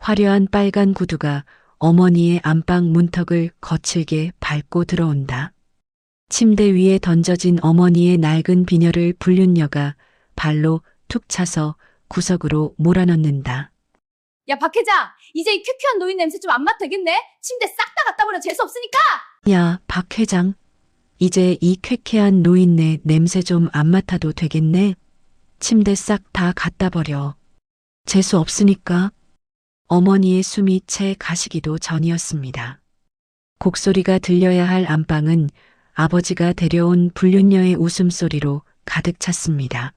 화려한 빨간 구두가 어머니의 안방 문턱을 거칠게 밟고 들어온다. 침대 위에 던져진 어머니의 낡은 비녀를 불륜녀가 발로 툭 차서 구석으로 몰아넣는다. 야, 박 회장, 이제 이 큐큐한 노인 냄새 좀 안 맡도 되겠네? 침대 싹 다 갖다 버려, 재수 없으니까! 야, 박 회장. 이제 이 쾌쾌한 노인네 냄새 좀 안 맡아도 되겠네? 침대 싹 다 갖다 버려. 재수 없으니까. 어머니의 숨이 채 가시기도 전이었습니다. 곡소리가 들려야 할 안방은 아버지가 데려온 불륜녀의 웃음소리로 가득 찼습니다.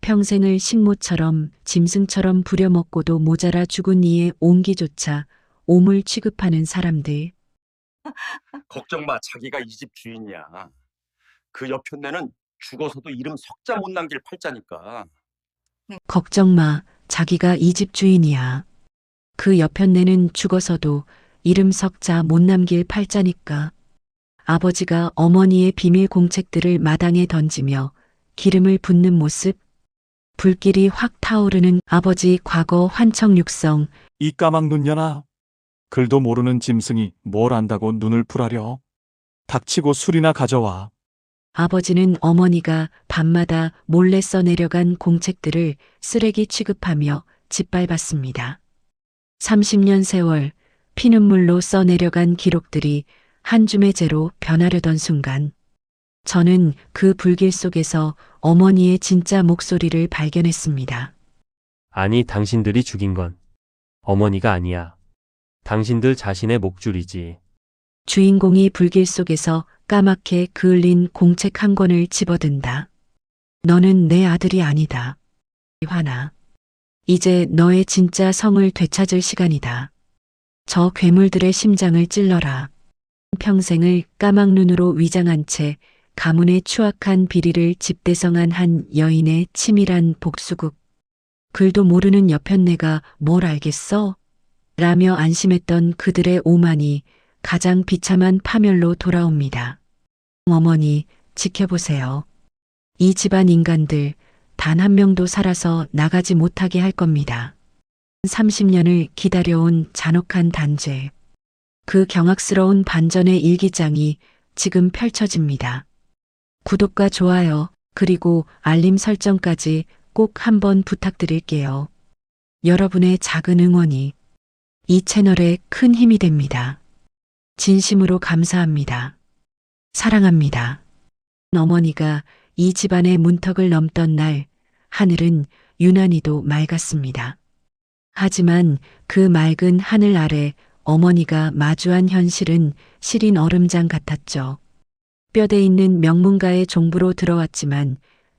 평생을 식모처럼 짐승처럼 부려먹고도 모자라 죽은 이의 옹기조차 오물 취급하는 사람들. 걱정 마, 자기가 이 집 주인이야. 그 여편네는 죽어서도 이름 석자 못 남길 팔자니까. 걱정 마, 자기가 이 집 주인이야. 그 여편네는 죽어서도 이름 석자 못 남길 팔자니까. 아버지가 어머니의 비밀 공책들을 마당에 던지며 기름을 붓는 모습, 불길이 확 타오르는 아버지 과거 환청 육성. 이 까막 눈녀나. 글도 모르는 짐승이 뭘 안다고 눈을 풀하려. 닥치고 술이나 가져와. 아버지는 어머니가 밤마다 몰래 써내려간 공책들을 쓰레기 취급하며 짓밟았습니다. 30년 세월 피눈물로 써내려간 기록들이 한 줌의 재로 변하려던 순간, 저는 그 불길 속에서 어머니의 진짜 목소리를 발견했습니다. 아니, 당신들이 죽인 건 어머니가 아니야. 당신들 자신의 목줄이지. 주인공이 불길 속에서 까맣게 그을린 공책 한 권을 집어든다. 너는 내 아들이 아니다. 화나. 이제 너의 진짜 성을 되찾을 시간이다. 저 괴물들의 심장을 찔러라. 평생을 까막 눈으로 위장한 채 가문의 추악한 비리를 집대성한 한 여인의 치밀한 복수국. 글도 모르는 여편네가 뭘 알겠어? 라며 안심했던 그들의 오만이 가장 비참한 파멸로 돌아옵니다. 어머니, 지켜보세요. 이 집안 인간들 단 한 명도 살아서 나가지 못하게 할 겁니다. 30년을 기다려온 잔혹한 단죄. 그 경악스러운 반전의 일기장이 지금 펼쳐집니다. 구독과 좋아요, 그리고 알림 설정까지 꼭 한번 부탁드릴게요. 여러분의 작은 응원이 이 채널에 큰 힘이 됩니다. 진심으로 감사합니다. 사랑합니다. 어머니가 이 집안의 문턱을 넘던 날, 하늘은 유난히도 맑았습니다. 하지만 그 맑은 하늘 아래 어머니가 마주한 현실은 시린 얼음장 같았죠. 뼈대 있는 명문가의 종부로 들어왔지만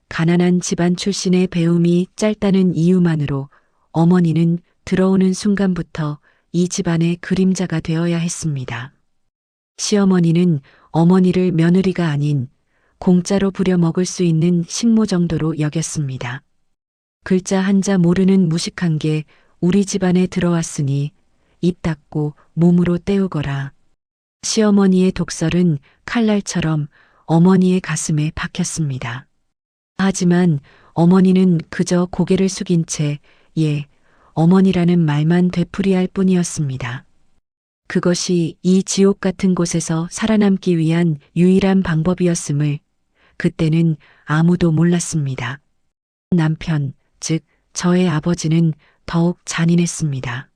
가난한 집안 출신의 배움이 짧다는 이유만으로 어머니는 들어오는 순간부터 이 집안의 그림자가 되어야 했습니다. 시어머니는 어머니를 며느리가 아닌 공짜로 부려먹을 수 있는 식모 정도로 여겼습니다. 글자 한자 모르는 무식한 게 우리 집안에 들어왔으니 입 닫고 몸으로 때우거라. 시어머니의 독설은 칼날처럼 어머니의 가슴에 박혔습니다. 하지만 어머니는 그저 고개를 숙인 채 예, 어머니라는 말만 되풀이할 뿐이었습니다. 그것이 이 지옥 같은 곳에서 살아남기 위한 유일한 방법이었음을 그때는 아무도 몰랐습니다. 남편, 즉 저의 아버지는 더욱 잔인했습니다.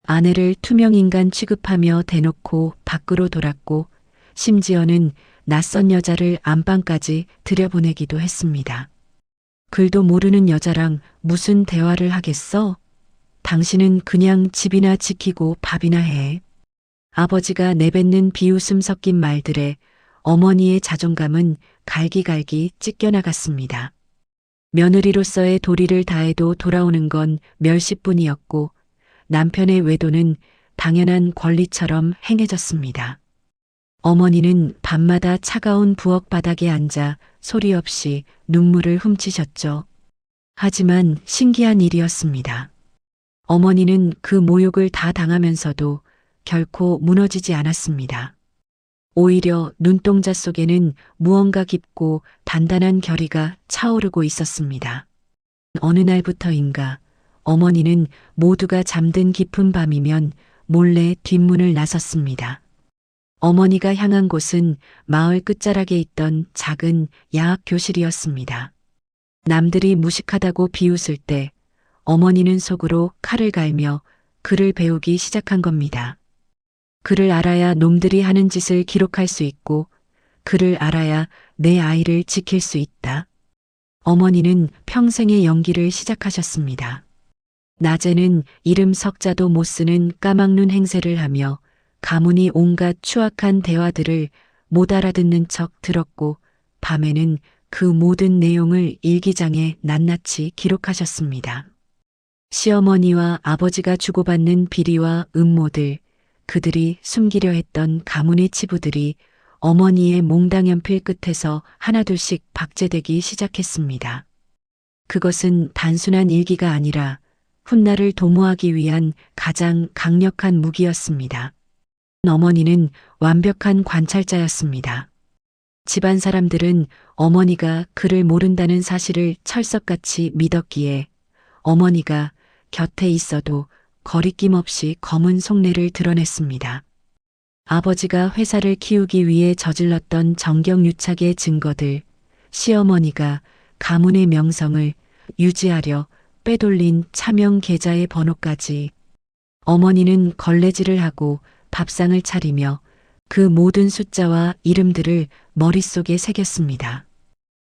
아내를 투명인간 취급하며 대놓고 밖으로 돌았고 심지어는 낯선 여자를 안방까지 들여보내기도 했습니다. 글도 모르는 여자랑 무슨 대화를 하겠어? 당신은 그냥 집이나 지키고 밥이나 해. 아버지가 내뱉는 비웃음 섞인 말들에 어머니의 자존감은 갈기갈기 찢겨나갔습니다. 며느리로서의 도리를 다해도 돌아오는 건 멸시뿐이었고 남편의 외도는 당연한 권리처럼 행해졌습니다. 어머니는 밤마다 차가운 부엌 바닥에 앉아 소리 없이 눈물을 훔치셨죠. 하지만 신기한 일이었습니다. 어머니는 그 모욕을 다 당하면서도 결코 무너지지 않았습니다. 오히려 눈동자 속에는 무언가 깊고 단단한 결의가 차오르고 있었습니다. 어느 날부터인가 어머니는 모두가 잠든 깊은 밤이면 몰래 뒷문을 나섰습니다. 어머니가 향한 곳은 마을 끝자락에 있던 작은 야학 교실이었습니다. 남들이 무식하다고 비웃을 때 어머니는 속으로 칼을 갈며 글을 배우기 시작한 겁니다. 글을 알아야 놈들이 하는 짓을 기록할 수 있고 글을 알아야 내 아이를 지킬 수 있다. 어머니는 평생의 연기를 시작하셨습니다. 낮에는 이름 석자도 못 쓰는 까막눈 행세를 하며 가문이 온갖 추악한 대화들을 못 알아듣는 척 들었고 밤에는 그 모든 내용을 일기장에 낱낱이 기록하셨습니다. 시어머니와 아버지가 주고받는 비리와 음모들, 그들이 숨기려 했던 가문의 치부들이 어머니의 몽당연필 끝에서 하나둘씩 박제되기 시작했습니다. 그것은 단순한 일기가 아니라 훗날을 도모하기 위한 가장 강력한 무기였습니다. 어머니는 완벽한 관찰자였습니다. 집안 사람들은 어머니가 글을 모른다는 사실을 철석같이 믿었기에 어머니가 곁에 있어도 거리낌 없이 검은 속내를 드러냈습니다. 아버지가 회사를 키우기 위해 저질렀던 정경유착의 증거들, 시어머니가 가문의 명성을 유지하려 빼돌린 차명 계좌의 번호까지. 어머니는 걸레질을 하고 밥상을 차리며 그 모든 숫자와 이름들을 머릿속에 새겼습니다.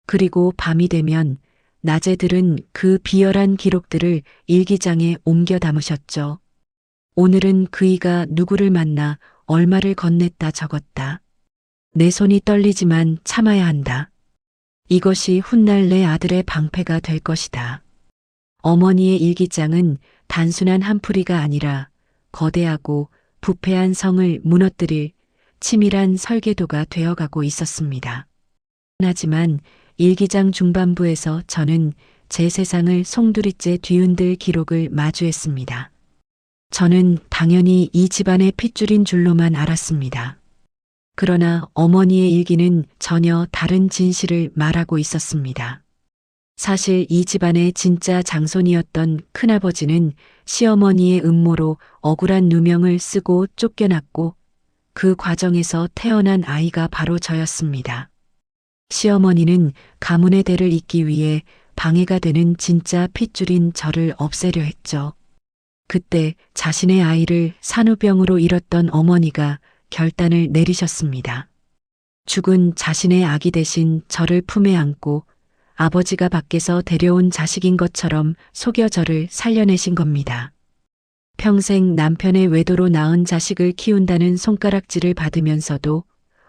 그리고 밤이 되면 낮에들은 그 비열한 기록들을 일기장에 옮겨 담으셨죠. 오늘은 그이가 누구를 만나 얼마를 건넸다 적었다. 내 손이 떨리지만 참아야 한다. 이것이 훗날 내 아들의 방패가 될 것이다. 어머니의 일기장은 단순한 한풀이가 아니라 거대하고 부패한 성을 무너뜨릴 치밀한 설계도가 되어가고 있었습니다. 하지만 일기장 중반부에서 저는 제 세상을 송두리째 뒤흔들 기록을 마주했습니다. 저는 당연히 이 집안의 핏줄인 줄로만 알았습니다. 그러나 어머니의 일기는 전혀 다른 진실을 말하고 있었습니다. 사실 이 집안의 진짜 장손이었던 큰아버지는 시어머니의 음모로 억울한 누명을 쓰고 쫓겨났고 그 과정에서 태어난 아이가 바로 저였습니다. 시어머니는 가문의 대를 잇기 위해 방해가 되는 진짜 핏줄인 저를 없애려 했죠. 그때 자신의 아이를 산후병으로 잃었던 어머니가 결단을 내리셨습니다. 죽은 자신의 아기 대신 저를 품에 안고 아버지가 밖에서 데려온 자식인 것처럼 속여 저를 살려내신 겁니다. 평생 남편의 외도로 낳은 자식을 키운다는 손가락질을 받으면서도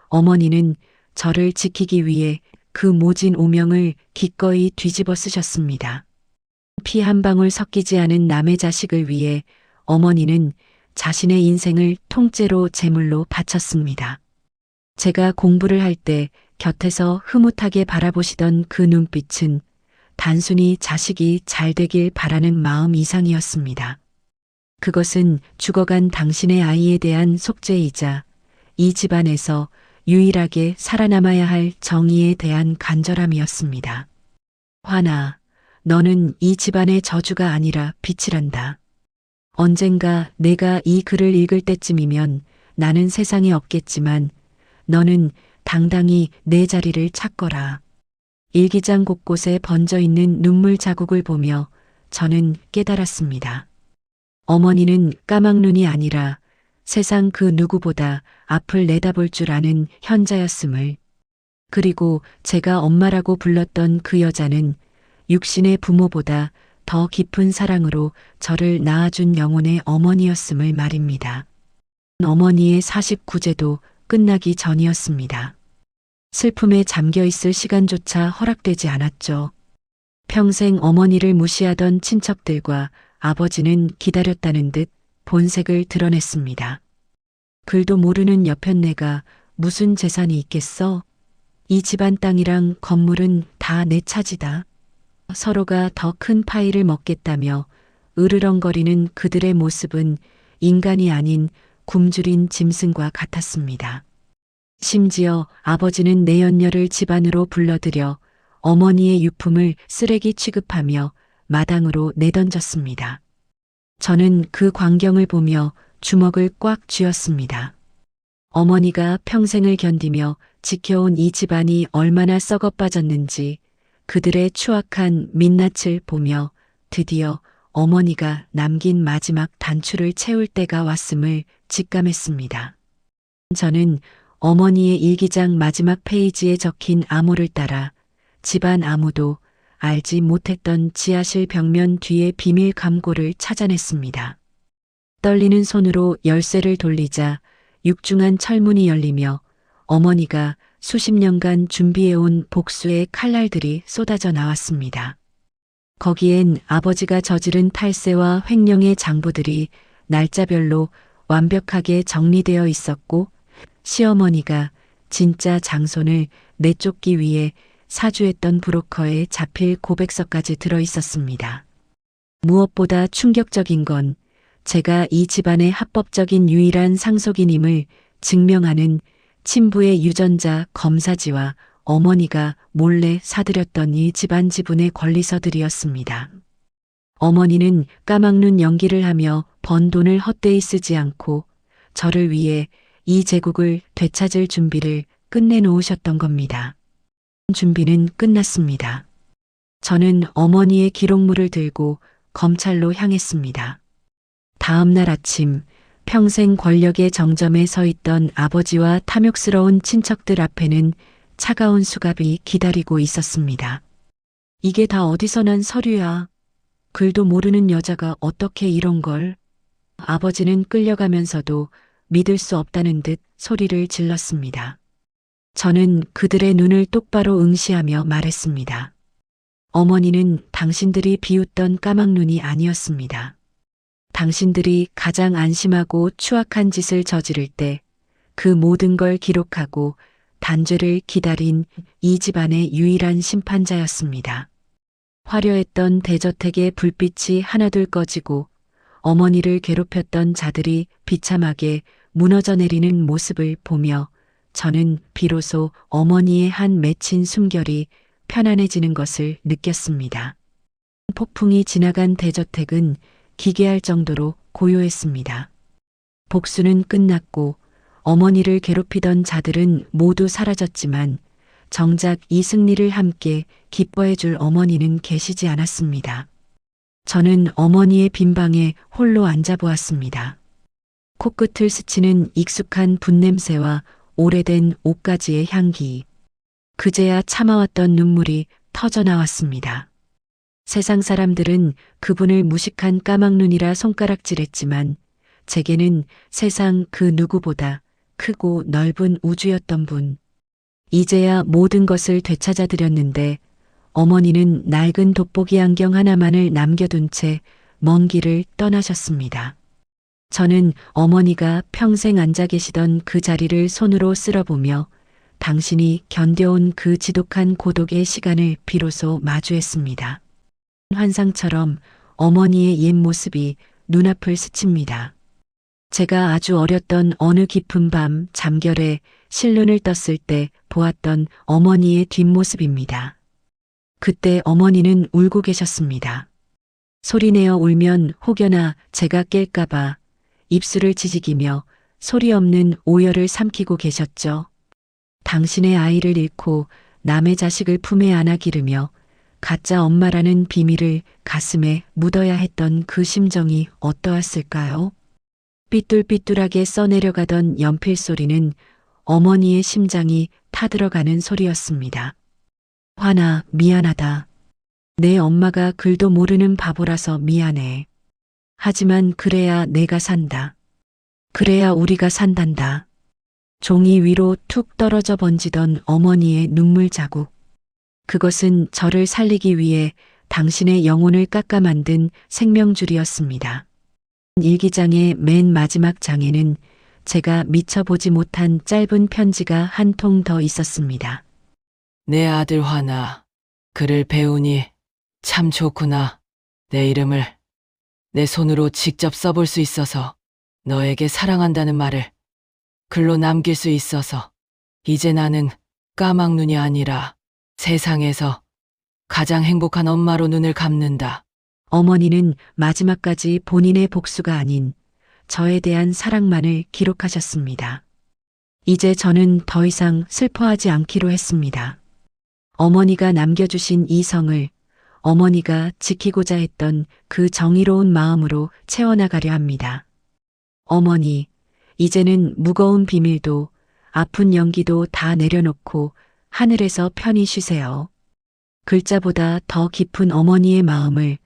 어머니는 저를 지키기 위해 그 모진 오명을 기꺼이 뒤집어 쓰셨습니다. 피 한 방울 섞이지 않은 남의 자식을 위해 어머니는 자신의 인생을 통째로 제물로 바쳤습니다. 제가 공부를 할 때 곁에서 흐뭇하게 바라보시던 그 눈빛은 단순히 자식이 잘 되길 바라는 마음 이상이었습니다. 그것은 죽어간 당신의 아이에 대한 속죄이자 이 집안에서 유일하게 살아남아야 할 정의에 대한 간절함이었습니다. 화나, 너는 이 집안의 저주가 아니라 빛이란다. 언젠가 내가 이 글을 읽을 때쯤이면 나는 세상에 없겠지만 너는 당당히 내 자리를 찾거라. 일기장 곳곳에 번져 있는 눈물 자국을 보며 저는 깨달았습니다. 어머니는 까막눈이 아니라 세상 그 누구보다 앞을 내다볼 줄 아는 현자였음을. 그리고 제가 엄마라고 불렀던 그 여자는 육신의 부모보다 더 깊은 사랑으로 저를 낳아준 영혼의 어머니였음을 말입니다. 어머니의 49제도 끝나기 전이었습니다. 슬픔에 잠겨있을 시간조차 허락되지 않았죠. 평생 어머니를 무시하던 친척들과 아버지는 기다렸다는 듯 본색을 드러냈습니다. 글도 모르는 여편네가 무슨 재산이 있겠어? 이 집안 땅이랑 건물은 다 내 차지다. 서로가 더 큰 파이를 먹겠다며 으르렁거리는 그들의 모습은 인간이 아닌 굶주린 짐승과 같았습니다. 심지어 아버지는 내연녀를 집안으로 불러들여 어머니의 유품을 쓰레기 취급하며 마당으로 내던졌습니다. 저는 그 광경을 보며 주먹을 꽉 쥐었습니다. 어머니가 평생을 견디며 지켜온 이 집안이 얼마나 썩어 빠졌는지 그들의 추악한 민낯을 보며 드디어 어머니가 남긴 마지막 단추를 채울 때가 왔음을 직감했습니다. 저는 어머니의 일기장 마지막 페이지에 적힌 암호를 따라 집안 아무도 알지 못했던 지하실 벽면 뒤의 비밀 감고를 찾아냈습니다. 떨리는 손으로 열쇠를 돌리자 육중한 철문이 열리며 어머니가 수십 년간 준비해온 복수의 칼날들이 쏟아져 나왔습니다. 거기엔 아버지가 저지른 탈세와 횡령의 장부들이 날짜별로 완벽하게 정리되어 있었고 시어머니가 진짜 장손을 내쫓기 위해 사주했던 브로커에 자필 고백서까지 들어 있었습니다. 무엇보다 충격적인 건 제가 이 집안의 합법적인 유일한 상속인임을 증명하는 친부의 유전자 검사지와 어머니가 몰래 사들였던 이 집안 지분의 권리서들이었습니다. 어머니는 까막눈 연기를 하며 번 돈을 헛되이 쓰지 않고 저를 위해 이 제국을 되찾을 준비를 끝내놓으셨던 겁니다. 준비는 끝났습니다. 저는 어머니의 기록물을 들고 검찰로 향했습니다. 다음 날 아침 평생 권력의 정점에 서 있던 아버지와 탐욕스러운 친척들 앞에는 차가운 수갑이 기다리고 있었습니다. 이게 다 어디서 난 서류야. 글도 모르는 여자가 어떻게 이런 걸. 아버지는 끌려가면서도 믿을 수 없다는 듯 소리를 질렀습니다. 저는 그들의 눈을 똑바로 응시하며 말했습니다. 어머니는 당신들이 비웃던 까막눈이 아니었습니다. 당신들이 가장 안심하고 추악한 짓을 저지를 때 그 모든 걸 기록하고 단죄를 기다린 이 집안의 유일한 심판자였습니다. 화려했던 대저택의 불빛이 하나둘 꺼지고 어머니를 괴롭혔던 자들이 비참하게 무너져 내리는 모습을 보며 저는 비로소 어머니의 한 맺힌 숨결이 편안해지는 것을 느꼈습니다. 폭풍이 지나간 대저택은 기괴할 정도로 고요했습니다. 복수는 끝났고 어머니를 괴롭히던 자들은 모두 사라졌지만 정작 이 승리를 함께 기뻐해 줄 어머니는 계시지 않았습니다. 저는 어머니의 빈 방에 홀로 앉아보았습니다. 코끝을 스치는 익숙한 분냄새와 오래된 옷가지의 향기. 그제야 참아왔던 눈물이 터져 나왔습니다. 세상 사람들은 그분을 무식한 까막눈이라 손가락질했지만 제게는 세상 그 누구보다 크고 넓은 우주였던 분. 이제야 모든 것을 되찾아드렸는데 어머니는 낡은 돋보기 안경 하나만을 남겨둔 채 먼 길을 떠나셨습니다. 저는 어머니가 평생 앉아 계시던 그 자리를 손으로 쓸어보며 당신이 견뎌온 그 지독한 고독의 시간을 비로소 마주했습니다. 환상처럼 어머니의 옛 모습이 눈앞을 스칩니다. 제가 아주 어렸던 어느 깊은 밤 잠결에 실눈을 떴을 때 보았던 어머니의 뒷모습입니다. 그때 어머니는 울고 계셨습니다. 소리내어 울면 혹여나 제가 깰까봐 입술을 지지기며 소리 없는 오열을 삼키고 계셨죠. 당신의 아이를 잃고 남의 자식을 품에 안아 기르며 가짜 엄마라는 비밀을 가슴에 묻어야 했던 그 심정이 어떠했을까요? 삐뚤삐뚤하게 써내려가던 연필 소리는 어머니의 심장이 타들어가는 소리였습니다. 화나, 미안하다. 내 엄마가 글도 모르는 바보라서 미안해. 하지만 그래야 내가 산다. 그래야 우리가 산단다. 종이 위로 툭 떨어져 번지던 어머니의 눈물 자국. 그것은 저를 살리기 위해 당신의 영혼을 깎아 만든 생명줄이었습니다. 일기장의 맨 마지막 장에는 제가 미처 보지 못한 짧은 편지가 한 통 더 있었습니다. 내 아들 화나, 글을 배우니 참 좋구나. 내 이름을 내 손으로 직접 써볼 수 있어서 너에게 사랑한다는 말을 글로 남길 수 있어서 이제 나는 까막눈이 아니라 세상에서 가장 행복한 엄마로 눈을 감는다. 어머니는 마지막까지 본인의 복수가 아닌 저에 대한 사랑만을 기록하셨습니다. 이제 저는 더 이상 슬퍼하지 않기로 했습니다. 어머니가 남겨주신 이 성을 어머니가 지키고자 했던 그 정의로운 마음으로 채워나가려 합니다. 어머니, 이제는 무거운 비밀도 아픈 연기도 다 내려놓고 하늘에서 편히 쉬세요. 글자보다 더 깊은 어머니의 마음을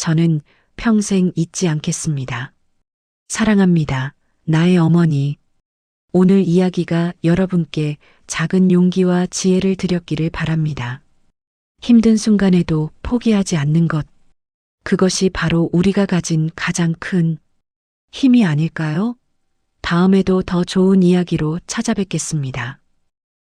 저는 평생 잊지 않겠습니다. 사랑합니다. 나의 어머니. 오늘 이야기가 여러분께 작은 용기와 지혜를 드렸기를 바랍니다. 힘든 순간에도 포기하지 않는 것. 그것이 바로 우리가 가진 가장 큰 힘이 아닐까요? 다음에도 더 좋은 이야기로 찾아뵙겠습니다.